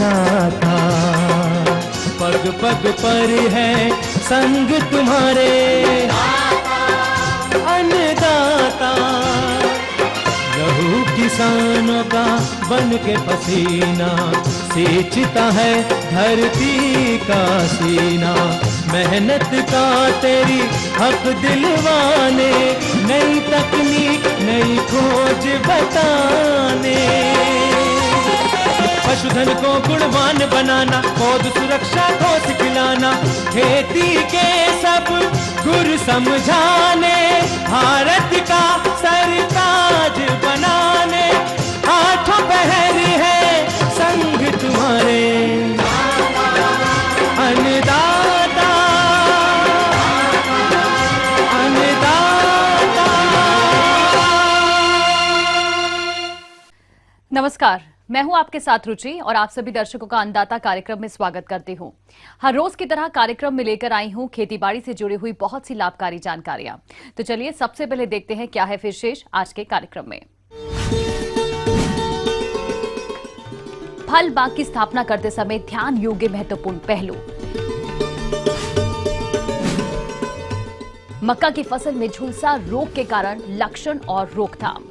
अन्नदाता, पग पग पर है संग तुम्हारे अन्नदाता। लहू किसानों का बन के पसीना सींचता है धरती का सीना। मेहनत का तेरी हक दिलवाने, नई तकनीक नई खोज बताने। पशुधन को गुणवान बनाना, पौध सुरक्षा को सिखलाना, खेती के सब गुर समझाने, भारत का सरताज बनाने। आठों पहर है संग तुम्हारे अन्नदाता, अन्नदाता। नमस्कार, मैं हूं आपके साथ रुचि और आप सभी दर्शकों का अन्नदाता कार्यक्रम में स्वागत करती हूं। हर रोज की तरह कार्यक्रम में लेकर आई हूं खेतीबाड़ी से जुड़ी हुई बहुत सी लाभकारी जानकारियां। तो चलिए सबसे पहले देखते हैं क्या है विशेष आज के कार्यक्रम में। फल बाग की स्थापना करते समय ध्यान योग्य महत्वपूर्ण पहलू। मक्का की फसल में झुलसा रोग के कारण लक्षण और रोकथाम।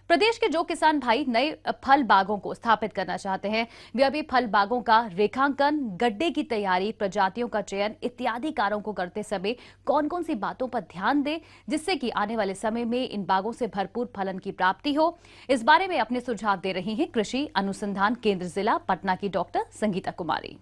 प्रदेश के जो किसान भाई नए फल बागों को स्थापित करना चाहते हैं, वे अभी फल बागों का रेखांकन, गड्ढे की तैयारी, प्रजातियों का चयन इत्यादि कार्यों को करते समय कौन कौन सी बातों पर ध्यान दें, जिससे कि आने वाले समय में इन बागों से भरपूर फलन की प्राप्ति हो। इस बारे में अपने सुझाव दे रही हैं कृषि अनुसंधान केंद्र जिला पटना की डॉक्टर संगीता कुमारी।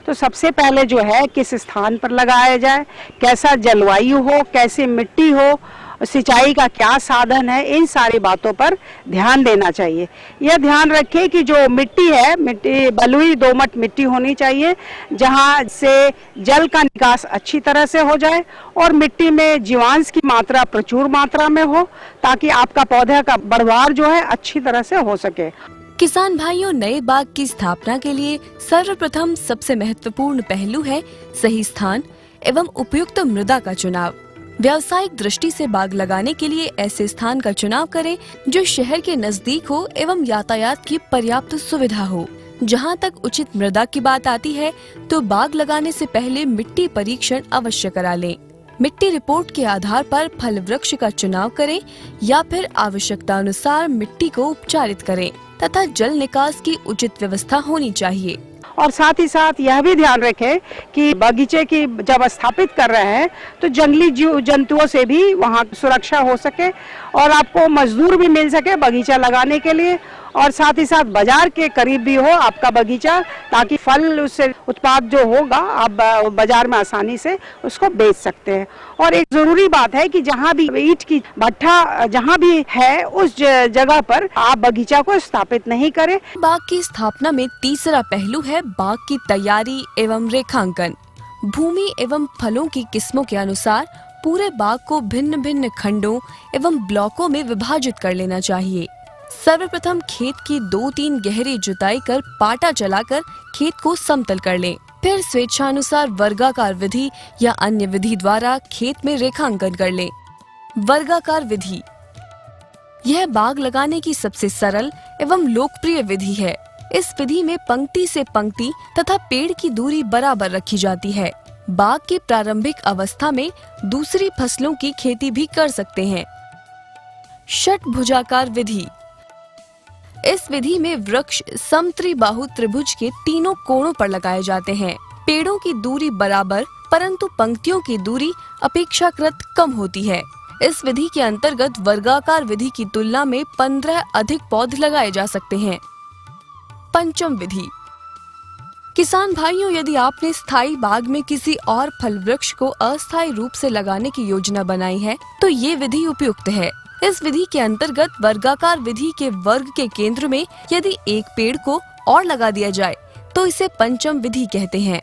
तो सबसे पहले जो है किस स्थान पर लगाया जाए, कैसा जलवायु हो, कैसी मिट्टी हो, सिंचाई का क्या साधन है, इन सारी बातों पर ध्यान देना चाहिए। यह ध्यान रखें कि जो मिट्टी है, मिट्टी बलुई दोमट मिट्टी होनी चाहिए, जहां से जल का निकास अच्छी तरह से हो जाए और मिट्टी में जीवांश की मात्रा प्रचुर मात्रा में हो, ताकि आपका पौधे का बढ़वार जो है अच्छी तरह से हो सके। किसान भाइयों, नए बाग की स्थापना के लिए सर्वप्रथम सबसे महत्वपूर्ण पहलू है सही स्थान एवं उपयुक्त मृदा का चुनाव। व्यावसायिक दृष्टि से बाग लगाने के लिए ऐसे स्थान का चुनाव करें जो शहर के नजदीक हो एवं यातायात की पर्याप्त सुविधा हो। जहां तक उचित मृदा की बात आती है तो बाग लगाने से पहले मिट्टी परीक्षण अवश्य करा लें। मिट्टी रिपोर्ट के आधार पर फल वृक्ष का चुनाव करें या फिर आवश्यकता अनुसार मिट्टी को उपचारित करें तथा जल निकास की उचित व्यवस्था होनी चाहिए। और साथ ही साथ यह भी ध्यान रखें कि बगीचे की जब स्थापित कर रहे हैं तो जंगली जीव जंतुओं से भी वहाँ सुरक्षा हो सके और आपको मजदूर भी मिल सके बगीचा लगाने के लिए, और साथ ही साथ बाजार के करीब भी हो आपका बगीचा, ताकि फल उससे उत्पाद जो होगा आप बाजार में आसानी से उसको बेच सकते हैं। और एक जरूरी बात है कि जहाँ भी ईंट की भट्ठा जहाँ भी है उस जगह पर आप बगीचा को स्थापित नहीं करें। बाग की स्थापना में तीसरा पहलू है बाग की तैयारी एवं रेखांकन। भूमि एवं फलों की किस्मों के अनुसार पूरे बाग को भिन्न भिन्न खंडों एवं ब्लॉकों में विभाजित कर लेना चाहिए। सर्वप्रथम खेत की 2-3 गहरी जुताई कर पाटा चलाकर खेत को समतल कर लें। फिर स्वेच्छानुसार वर्गाकार विधि या अन्य विधि द्वारा खेत में रेखांकन कर लें। वर्गाकार विधि यह बाग लगाने की सबसे सरल एवं लोकप्रिय विधि है। इस विधि में पंक्ति से पंक्ति तथा पेड़ की दूरी बराबर रखी जाती है। बाग की प्रारंभिक अवस्था में दूसरी फसलों की खेती भी कर सकते हैं। षटभुजाकार विधि इस विधि में वृक्ष समत्रिबाहु त्रिभुज के तीनों कोणों पर लगाए जाते हैं। पेड़ों की दूरी बराबर परंतु पंक्तियों की दूरी अपेक्षाकृत कम होती है। इस विधि के अंतर्गत वर्गाकार विधि की तुलना में 15 अधिक पौधे लगाए जा सकते हैं। पंचम विधि किसान भाइयों, यदि आपने स्थायी बाग में किसी और फल वृक्ष को अस्थायी रूप से लगाने की योजना बनाई है तो ये विधि उपयुक्त है। इस विधि के अंतर्गत वर्गाकार विधि के वर्ग के केंद्र में यदि एक पेड़ को और लगा दिया जाए तो इसे पंचम विधि कहते हैं।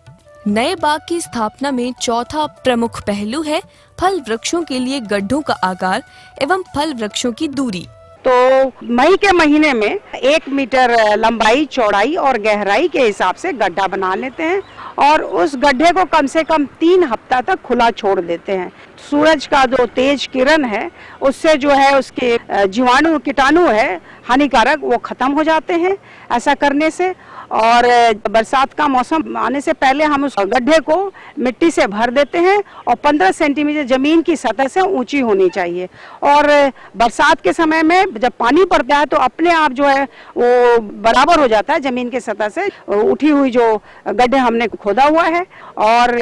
नए बाग की स्थापना में चौथा प्रमुख पहलू है फल वृक्षों के लिए गड्ढों का आकार एवं फल वृक्षों की दूरी। तो मई के महीने में 1 मीटर लंबाई, चौड़ाई और गहराई के हिसाब से गड्ढा बना लेते हैं और उस गड्ढे को कम से कम 3 हफ्ता तक खुला छोड़ देते हैं। सूरज का जो तेज किरण है उससे जो है उसके जीवाणु, कीटाणु है हानिकारक, वो खत्म हो जाते हैं ऐसा करने से। और बरसात का मौसम आने से पहले हम उस गड्ढे को मिट्टी से भर देते हैं और 15 सेंटीमीटर जमीन की सतह से ऊंची होनी चाहिए। और बरसात के समय में जब पानी पड़ता है तो अपने आप जो है वो बराबर हो जाता है जमीन की सतह से उठी हुई जो गड्ढे हमने खोदा हुआ है। और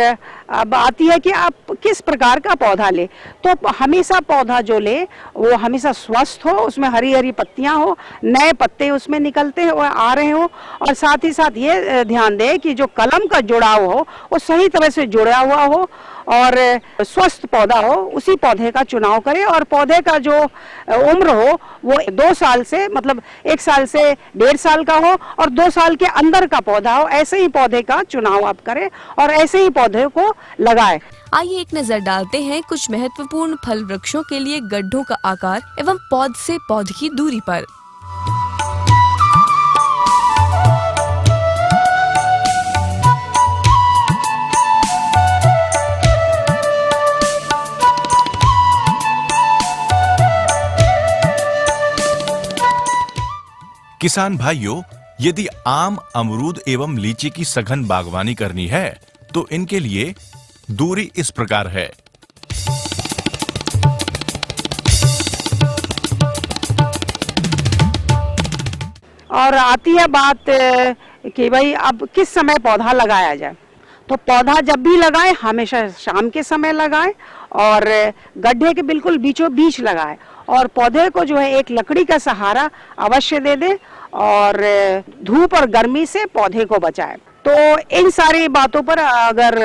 अब आती है कि आप किस प्रकार का पौधा ले, तो हमेशा पौधा जो ले वो हमेशा स्वस्थ हो, उसमें हरी हरी पत्तियां हो, नए पत्ते उसमें निकलते हैं और आ रहे हो। और साथ ही साथ ये ध्यान दे कि जो कलम का जुड़ाव हो वो सही तरह से जुड़ा हुआ हो और स्वस्थ पौधा हो, उसी पौधे का चुनाव करें। और पौधे का जो उम्र हो वो 2 साल से, मतलब 1 साल से 1.5 साल का हो और 2 साल के अंदर का पौधा हो, ऐसे ही पौधे का चुनाव आप करें और ऐसे ही पौधे को लगाएं। आइए एक नजर डालते हैं कुछ महत्वपूर्ण फल वृक्षों के लिए गड्ढों का आकार एवं पौध से पौध की दूरी पर। किसान भाइयों, यदि आम, अमरूद एवं लीची की सघन बागवानी करनी है तो इनके लिए दूरी इस प्रकार है। और आती है बात कि भाई अब किस समय पौधा लगाया जाए, तो पौधा जब भी लगाए हमेशा शाम के समय लगाए और गड्ढे के बिल्कुल बीचों बीच लगाए और पौधे को जो है एक लकड़ी का सहारा अवश्य दे दे और धूप और गर्मी से पौधे को बचाए। तो इन सारी बातों पर अगर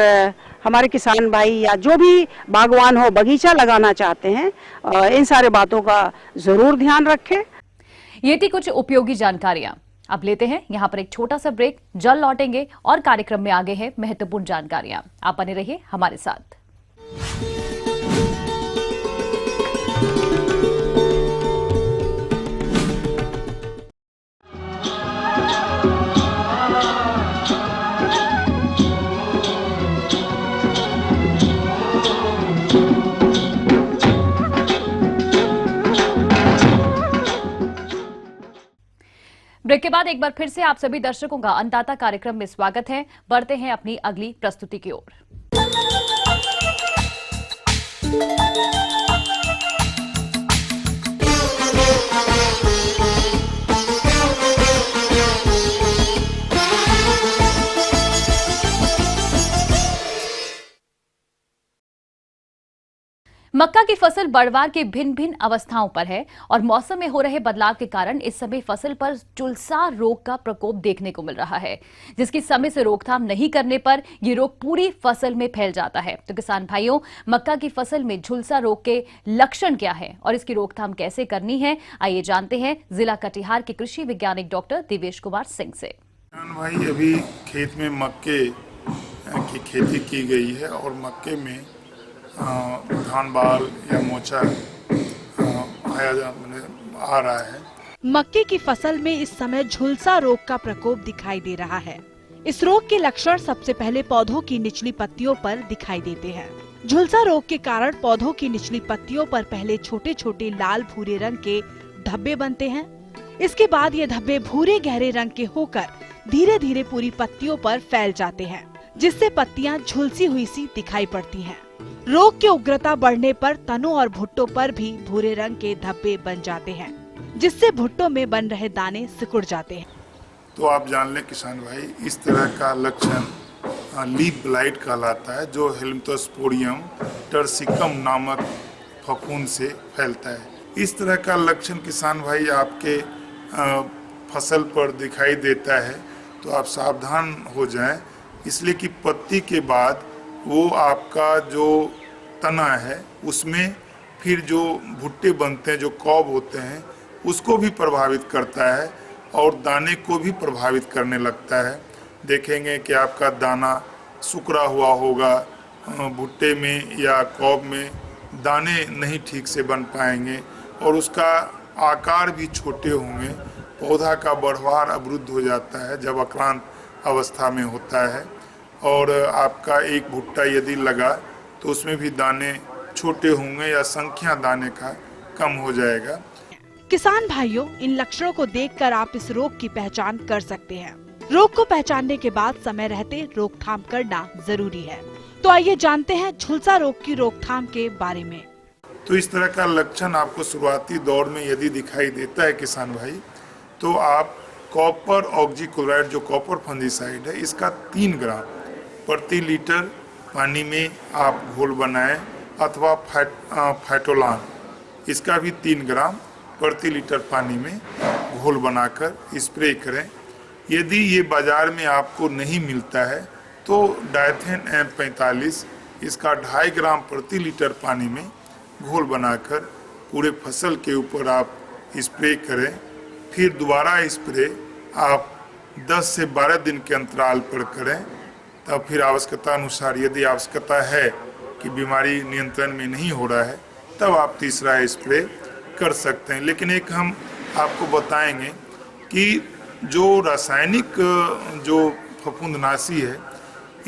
हमारे किसान भाई या जो भी बागवान हो, बगीचा लगाना चाहते हैं, इन सारी बातों का जरूर ध्यान रखें। ये थी कुछ उपयोगी जानकारियां। अब लेते हैं यहाँ पर एक छोटा सा ब्रेक, जल्द लौटेंगे और कार्यक्रम में आगे है महत्वपूर्ण जानकारियां। आप बने रहिए हमारे साथ। ब्रेक के बाद एक बार फिर से आप सभी दर्शकों का अन्नदाता कार्यक्रम में स्वागत है। बढ़ते हैं अपनी अगली प्रस्तुति की ओर। मक्का की फसल बढ़वार की भिन्न भिन्न अवस्थाओं पर है और मौसम में हो रहे बदलाव के कारण इस समय फसल पर झुलसा रोग का प्रकोप देखने को मिल रहा है, जिसकी समय से रोकथाम नहीं करने पर ये रोग पूरी फसल में फैल जाता है। तो किसान भाइयों, मक्का की फसल में झुलसा रोग के लक्षण क्या है और इसकी रोकथाम कैसे करनी है, आइए जानते हैं जिला कटिहार के कृषि वैज्ञानिक डॉक्टर दिवेश कुमार सिंह से। भाई, अभी खेत में मक्के की खेती की गई है और मक्के में धान बाल या मोचा आ रहा है। मक्के की फसल में इस समय झुलसा रोग का प्रकोप दिखाई दे रहा है। इस रोग के लक्षण सबसे पहले पौधों की निचली पत्तियों पर दिखाई देते हैं। झुलसा रोग के कारण पौधों की निचली पत्तियों पर पहले छोटे छोटे लाल भूरे रंग के धब्बे बनते हैं। इसके बाद ये धब्बे भूरे गहरे रंग के होकर धीरे धीरे पूरी पत्तियों पर फैल जाते हैं, जिससे पत्तियां झुलसी हुई सी दिखाई पड़ती हैं। रोग की उग्रता बढ़ने पर तनों और भुट्टों पर भी भूरे रंग के धब्बे बन जाते हैं, जिससे भुट्टों में बन रहे दाने सिकुड़ जाते हैं। तो आप जान लें किसान भाई, इस तरह का लक्षण लीफ ब्लाइट कहलाता है, जो हेलिम्थोस्पोडियम टर्सिकम नामक फफूंद से फैलता है। इस तरह का लक्षण किसान भाई आपके फसल पर दिखाई देता है तो आप सावधान हो जाएं, इसलिए कि पत्ती के बाद वो आपका जो तना है उसमें फिर जो भुट्टे बनते हैं, जो कॉब होते हैं, उसको भी प्रभावित करता है और दाने को भी प्रभावित करने लगता है। देखेंगे कि आपका दाना सुकड़ा हुआ होगा, भुट्टे में या कॉब में दाने नहीं ठीक से बन पाएंगे और उसका आकार भी छोटे होंगे। पौधा का बढ़वार अवरुद्ध हो जाता है जब आक्रांत अवस्था में होता है और आपका एक भुट्टा यदि लगा तो उसमें भी दाने छोटे होंगे या संख्या दाने का कम हो जाएगा। किसान भाइयों, इन लक्षणों को देखकर आप इस रोग की पहचान कर सकते हैं। रोग को पहचानने के बाद समय रहते रोकथाम करना जरूरी है। तो आइए जानते हैं झुलसा रोग की रोकथाम के बारे में। तो इस तरह का लक्षण आपको शुरुआती दौर में यदि दिखाई देता है किसान भाई, तो आप कॉपर ऑक्सीक्लोराइड जो कॉपर फंजीसाइड है इसका 3 ग्राम प्रति लीटर पानी में आप घोल बनाएं अथवा फाइटोलान इसका भी 3 ग्राम प्रति लीटर पानी में घोल बनाकर स्प्रे करें। यदि ये बाजार में आपको नहीं मिलता है तो डायथेन M45 इसका 2.5 ग्राम प्रति लीटर पानी में घोल बनाकर पूरे फसल के ऊपर आप स्प्रे करें। फिर दोबारा स्प्रे आप 10 से 12 दिन के अंतराल पर करें। तब फिर आवश्यकता अनुसार यदि आवश्यकता है कि बीमारी नियंत्रण में नहीं हो रहा है तब आप तीसरा स्प्रे कर सकते हैं। लेकिन एक हम आपको बताएंगे कि जो रासायनिक जो फफूंदनाशी है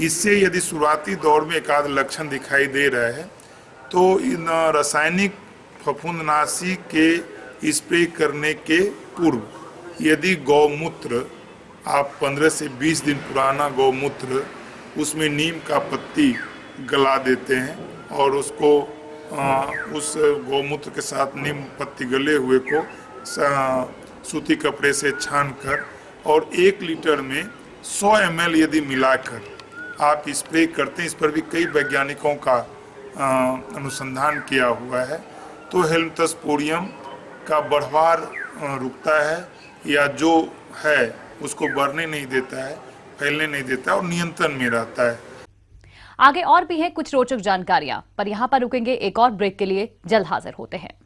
इससे यदि शुरुआती दौर में एक आध लक्षण दिखाई दे रहा है तो इन रासायनिक फफूंदनाशी के स्प्रे करने के पूर्व यदि गौमूत्र आप 15 से 20 दिन पुराना गौमूत्र उसमें नीम का पत्ती गला देते हैं और उसको उस गौमूत्र के साथ नीम पत्ती गले हुए को सूती कपड़े से छानकर और 1 लीटर में 100 ml यदि मिलाकर आप स्प्रे करते हैं, इस पर भी कई वैज्ञानिकों का अनुसंधान किया हुआ है, तो हेल्मथोस्पोडियम का बढ़वार रुकता है या जो है उसको बढ़ने नहीं देता है, फैलने नहीं देता और नियंत्रण में रहता है। आगे और भी है कुछ रोचक जानकारियां, पर यहां पर रुकेंगे एक और ब्रेक के लिए। जल्द हाजिर होते हैं।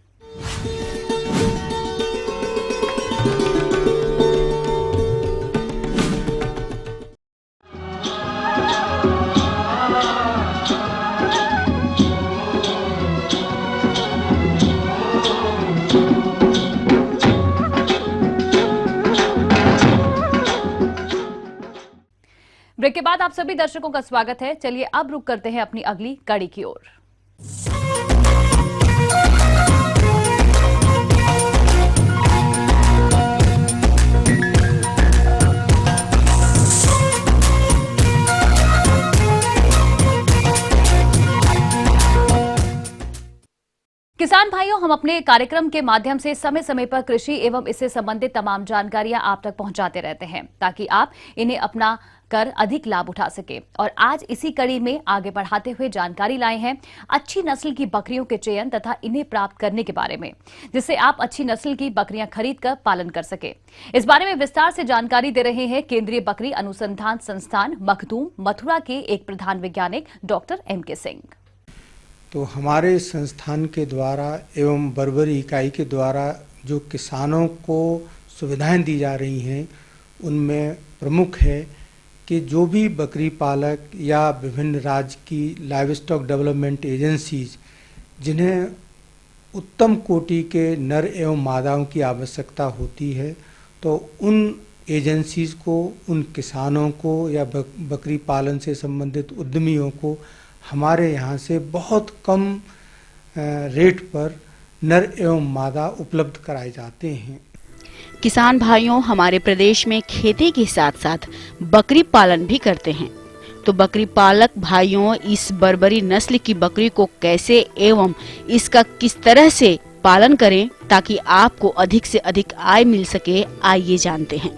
ब्रेक के बाद आप सभी दर्शकों का स्वागत है। चलिए अब रुक करते हैं अपनी अगली कड़ी की ओर। किसान भाइयों, हम अपने कार्यक्रम के माध्यम से समय समय पर कृषि एवं इससे संबंधित तमाम जानकारियां आप तक पहुंचाते रहते हैं ताकि आप इन्हें अपना कर अधिक लाभ उठा सके। और आज इसी कड़ी में आगे बढ़ाते हुए जानकारी लाए हैं अच्छी नस्ल की बकरियों के चयन तथा इन्हें प्राप्त करने के बारे में, जिससे आप अच्छी नस्ल की बकरियां खरीद कर पालन कर सके। इस बारे में विस्तार से जानकारी दे रहे हैं केंद्रीय बकरी अनुसंधान संस्थान मखदूम मथुरा के एक प्रधान वैज्ञानिक डॉक्टर MK सिंह। तो हमारे संस्थान के द्वारा एवं बर्बरी इकाई के द्वारा जो किसानों को सुविधाएं दी जा रही हैं उनमें प्रमुख है कि जो भी बकरी पालक या विभिन्न राज्य की लाइव स्टॉक डेवलपमेंट एजेंसीज जिन्हें उत्तम कोटि के नर एवं मादाओं की आवश्यकता होती है, तो उन एजेंसीज को, उन किसानों को या बकरी पालन से संबंधित उद्यमियों को हमारे यहाँ से बहुत कम रेट पर नर एवं मादा उपलब्ध कराए जाते हैं। किसान भाइयों, हमारे प्रदेश में खेती के साथ साथ बकरी पालन भी करते हैं। तो बकरी पालक भाइयों, इस बर्बरी नस्ल की बकरी को कैसे एवं इसका किस तरह से पालन करें ताकि आपको अधिक से अधिक आय मिल सके, आइए जानते हैं।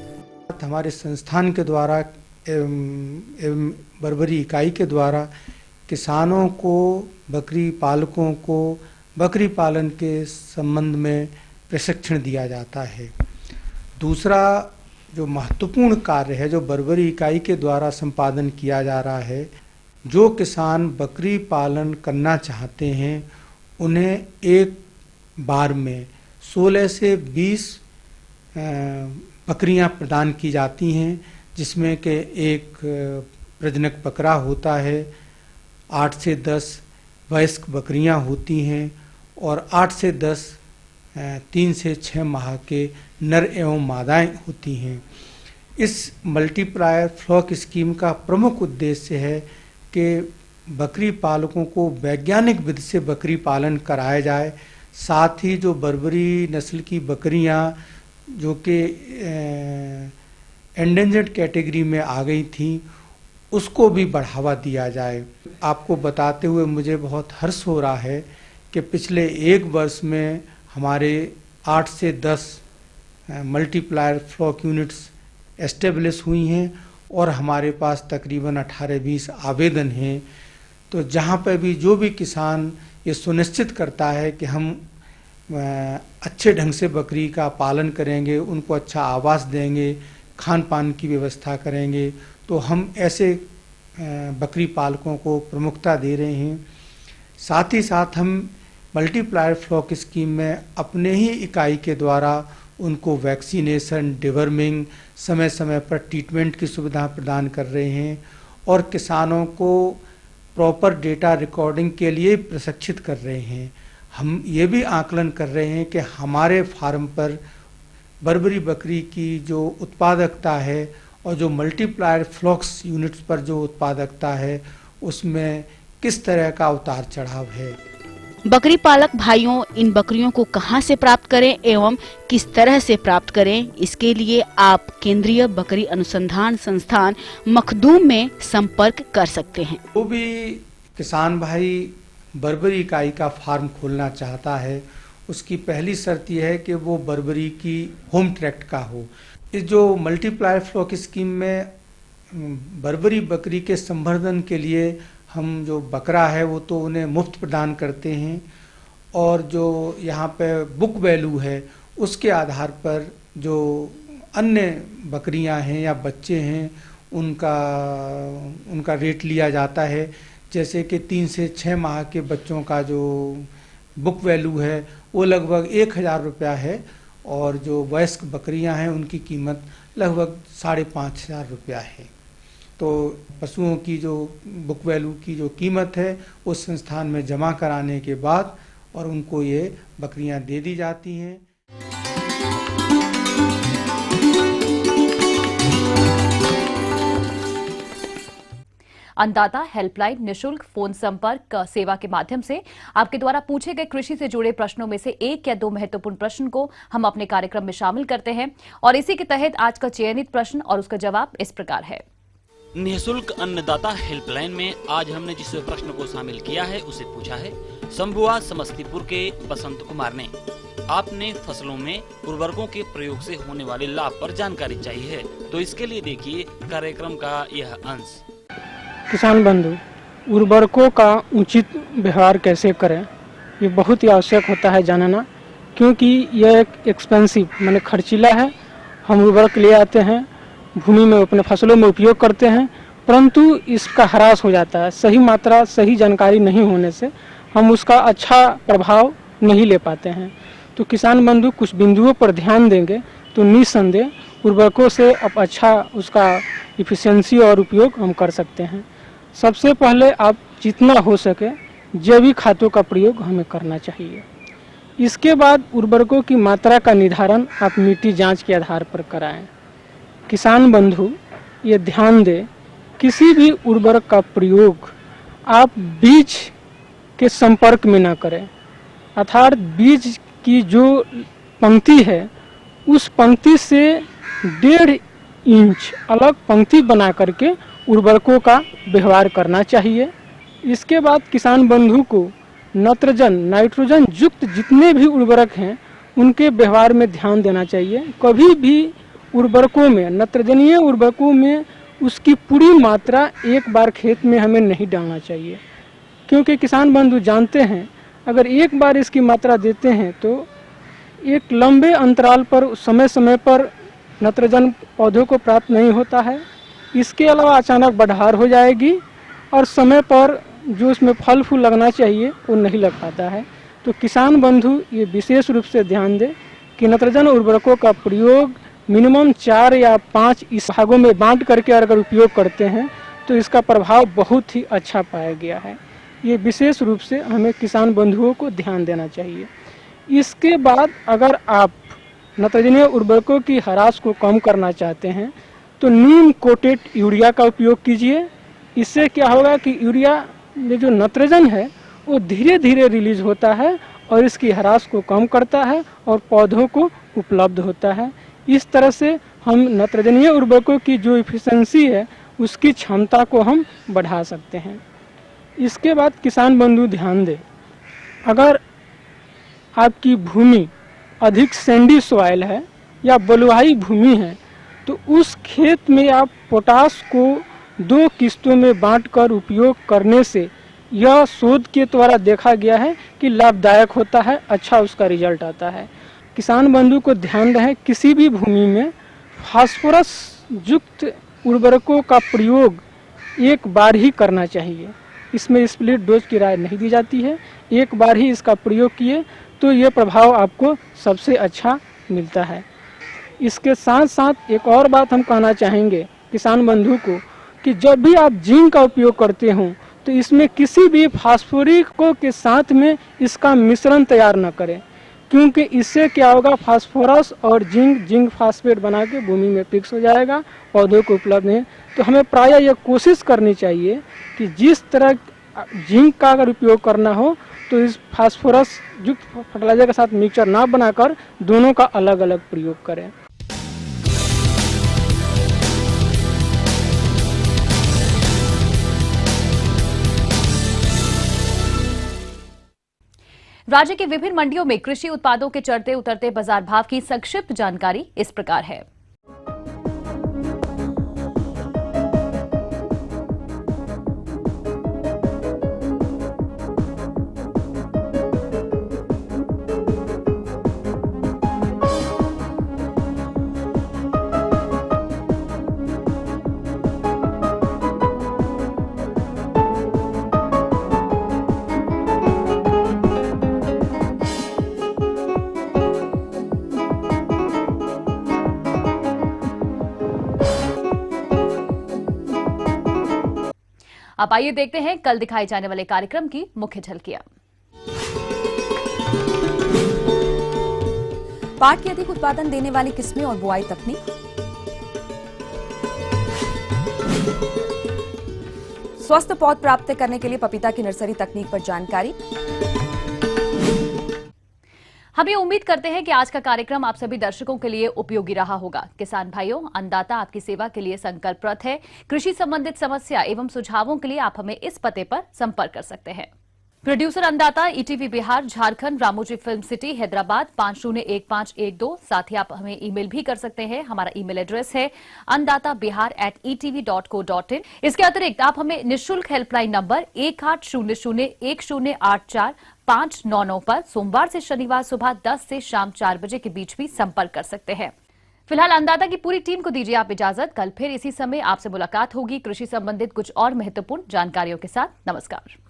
हमारे संस्थान के द्वारा एवं बर्बरी इकाई के द्वारा किसानों को, बकरी पालकों को बकरी पालन के संबंध में प्रशिक्षण दिया जाता है। दूसरा जो महत्वपूर्ण कार्य है जो बर्बरी इकाई के द्वारा संपादन किया जा रहा है, जो किसान बकरी पालन करना चाहते हैं उन्हें एक बार में 16 से 20 बकरियां प्रदान की जाती हैं, जिसमें कि एक प्रजनक बकरा होता है, 8 से 10 वयस्क बकरियां होती हैं और 8 से 10 3 से 6 माह के नर एवं मादाएं होती हैं। इस मल्टीप्लायर फ्लॉक स्कीम का प्रमुख उद्देश्य है कि बकरी पालकों को वैज्ञानिक विधि से बकरी पालन कराया जाए, साथ ही जो बर्बरी नस्ल की बकरियां जो कि एंडेंजर्ड कैटेगरी में आ गई थी उसको भी बढ़ावा दिया जाए। आपको बताते हुए मुझे बहुत हर्ष हो रहा है कि पिछले 1 वर्ष में हमारे 8 से 10 मल्टीप्लायर फ्लॉक यूनिट्स एस्टेब्लिश हुई हैं और हमारे पास तकरीबन 18-20 आवेदन हैं। तो जहाँ पर भी जो भी किसान ये सुनिश्चित करता है कि हम अच्छे ढंग से बकरी का पालन करेंगे, उनको अच्छा आवास देंगे, खान पान की व्यवस्था करेंगे, तो हम ऐसे बकरी पालकों को प्रमुखता दे रहे हैं। साथ ही साथ हम मल्टीप्लायर फ्लॉक स्कीम में अपने ही इकाई के द्वारा उनको वैक्सीनेशन, डिवर्मिंग, समय समय पर ट्रीटमेंट की सुविधा प्रदान कर रहे हैं और किसानों को प्रॉपर डेटा रिकॉर्डिंग के लिए प्रशिक्षित कर रहे हैं। हम ये भी आकलन कर रहे हैं कि हमारे फार्म पर बर्बरी बकरी की जो उत्पादकता है और जो मल्टीप्लायर फ्लॉक्स यूनिट्स पर जो उत्पादकता है उसमें किस तरह का उतार चढ़ाव है। बकरी पालक भाइयों, इन बकरियों को कहां से प्राप्त करें एवं किस तरह से प्राप्त करें, इसके लिए आप केंद्रीय बकरी अनुसंधान संस्थान मखदूम में संपर्क कर सकते हैं। वो भी किसान भाई बर्बरी इकाई का फार्म खोलना चाहता है, उसकी पहली शर्त यह है कि वो बर्बरी की होम ट्रैक्ट का हो। इस जो मल्टीप्लायर फ्लॉक स्कीम में बर्बरी बकरी के संवर्धन के लिए हम जो बकरा है वो तो उन्हें मुफ्त प्रदान करते हैं और जो यहाँ पे बुक वैल्यू है उसके आधार पर जो अन्य बकरियाँ हैं या बच्चे हैं उनका रेट लिया जाता है। जैसे कि 3 से 6 माह के बच्चों का जो बुक वैल्यू है वो लगभग 1000 रुपया है और जो वयस्क बकरियां हैं उनकी कीमत लगभग 5500 रुपया है। तो पशुओं की जो बुक वैल्यू की जो कीमत है उस संस्थान में जमा कराने के बाद और उनको ये बकरियां दे दी जाती हैं। अन्नदाता हेल्पलाइन निशुल्क फोन संपर्क सेवा के माध्यम से आपके द्वारा पूछे गए कृषि से जुड़े प्रश्नों में से 1 या 2 महत्वपूर्ण प्रश्न को हम अपने कार्यक्रम में शामिल करते हैं और इसी के तहत आज का चयनित प्रश्न और उसका जवाब इस प्रकार है। निःशुल्क अन्नदाता हेल्पलाइन में आज हमने जिस प्रश्न को शामिल किया है उसे पूछा है शंभुआ समस्तीपुर के बसंत कुमार ने। आपने फसलों में उर्वरकों के प्रयोग से होने वाले लाभ पर जानकारी चाहिए है, तो इसके लिए देखिए कार्यक्रम का यह अंश। किसान बंधु, उर्वरकों का उचित व्यवहार कैसे करें ये बहुत ही आवश्यक होता है जानना, क्योंकि यह एक एक्सपेंसिव माने खर्चीला है। हम उर्वरक ले आते हैं, भूमि में अपने फसलों में उपयोग करते हैं, परंतु इसका ह्रास हो जाता है। सही मात्रा, सही जानकारी नहीं होने से हम उसका अच्छा प्रभाव नहीं ले पाते हैं। तो किसान बंधु कुछ बिंदुओं पर ध्यान देंगे तो निस्संदेह उर्वरकों से अब अच्छा उसका इफिशिएंसी और उपयोग हम कर सकते हैं। सबसे पहले आप जितना हो सके जैविक खादों का प्रयोग हमें करना चाहिए। इसके बाद उर्वरकों की मात्रा का निर्धारण आप मिट्टी जांच के आधार पर कराएं। किसान बंधु ये ध्यान दें, किसी भी उर्वरक का प्रयोग आप बीज के संपर्क में ना करें, अर्थात बीज की जो पंक्ति है उस पंक्ति से 1.5 इंच अलग पंक्ति बना करके उर्वरकों का व्यवहार करना चाहिए। इसके बाद किसान बंधु को नत्रजन, नाइट्रोजन युक्त जितने भी उर्वरक हैं उनके व्यवहार में ध्यान देना चाहिए। कभी भी उर्वरकों में, नत्रजनीय उर्वरकों में उसकी पूरी मात्रा एक बार खेत में हमें नहीं डालना चाहिए, क्योंकि किसान बंधु जानते हैं अगर एक बार इसकी मात्रा देते हैं तो एक लंबे अंतराल पर समय समय पर नत्रजन पौधों को प्राप्त नहीं होता है। इसके अलावा अचानक बढ़ार हो जाएगी और समय पर जो इसमें फल फूल लगना चाहिए वो नहीं लग पाता है। तो किसान बंधु ये विशेष रूप से ध्यान दें कि नत्रजन उर्वरकों का प्रयोग मिनिमम 4 या 5 इस भागों में बांट करके अगर उपयोग करते हैं तो इसका प्रभाव बहुत ही अच्छा पाया गया है। ये विशेष रूप से हमें किसान बंधुओं को ध्यान देना चाहिए। इसके बाद अगर आप नत्रजनीय उर्वरकों की हरास को कम करना चाहते हैं तो नीम कोटेड यूरिया का उपयोग कीजिए। इससे क्या होगा कि यूरिया में जो नत्रजन है वो धीरे धीरे रिलीज होता है और इसकी हरास को कम करता है और पौधों को उपलब्ध होता है। इस तरह से हम नत्रजनीय उर्वरकों की जो इफिशिएंसी है उसकी क्षमता को हम बढ़ा सकते हैं। इसके बाद किसान बंधु ध्यान दें, अगर आपकी भूमि अधिक सैंडी सॉइल है या बलुआही भूमि है तो उस खेत में आप पोटास को 2 किस्तों में बांटकर उपयोग करने से यह शोध के द्वारा देखा गया है कि लाभदायक होता है, अच्छा उसका रिजल्ट आता है। किसान बंधु को ध्यान रहे, किसी भी भूमि में फास्फोरस युक्त उर्वरकों का प्रयोग एक बार ही करना चाहिए। इसमें स्प्लिट डोज की राय नहीं दी जाती है। एक बार ही इसका प्रयोग किए तो ये प्रभाव आपको सबसे अच्छा मिलता है। इसके साथ साथ एक और बात हम कहना चाहेंगे किसान बंधु को कि जब भी आप जिंक का उपयोग करते हो तो इसमें किसी भी फास्फोरिकों के साथ में इसका मिश्रण तैयार न करें, क्योंकि इससे क्या होगा, फास्फोरस और जिंक फास्फेट बना के भूमि में फिक्स हो जाएगा, पौधों को उपलब्ध नहीं। तो हमें प्रायः यह कोशिश करनी चाहिए कि जिस तरह जिंक का अगर उपयोग करना हो तो इस फास्फोरस युक्त फर्टिलाइजर के साथ मिक्सचर ना बनाकर दोनों का अलग अलग प्रयोग करें। राज्य की विभिन्न मंडियों में कृषि उत्पादों के चढ़ते उतरते बाजार भाव की संक्षिप्त जानकारी इस प्रकार है। अब आइए देखते हैं कल दिखाए जाने वाले कार्यक्रम की मुख्य झलकियां। पाट की अधिक उत्पादन देने वाली किस्में और बुआई तकनीक, स्वस्थ पौध प्राप्त करने के लिए पपीता की नर्सरी तकनीक पर जानकारी। हम ये उम्मीद करते हैं कि आज का कार्यक्रम आप सभी दर्शकों के लिए उपयोगी रहा होगा। किसान भाइयों, अन्नदाता आपकी सेवा के लिए संकल्परत है। कृषि संबंधित समस्या एवं सुझावों के लिए आप हमें इस पते पर संपर्क कर सकते हैं। प्रोड्यूसर अन्नदाता, ETV Bihar, Jharkhand, Ramoji film city, Hyderabad 501512। साथ ही आप हमें ईमेल भी कर सकते हैं। हमारा ईमेल एड्रेस है anndatabihar@etv.co.in। इसके अतिरिक्त आप हमें निःशुल्क हेल्पलाइन नंबर 180010845999 पर सोमवार से शनिवार सुबह 10 से शाम 4 बजे के बीच भी संपर्क कर सकते हैं। फिलहाल अन्नदाता की पूरी टीम को दीजिए आप इजाजत। कल फिर इसी समय आपसे मुलाकात होगी कृषि संबंधित कुछ और महत्वपूर्ण जानकारियों के साथ। नमस्कार।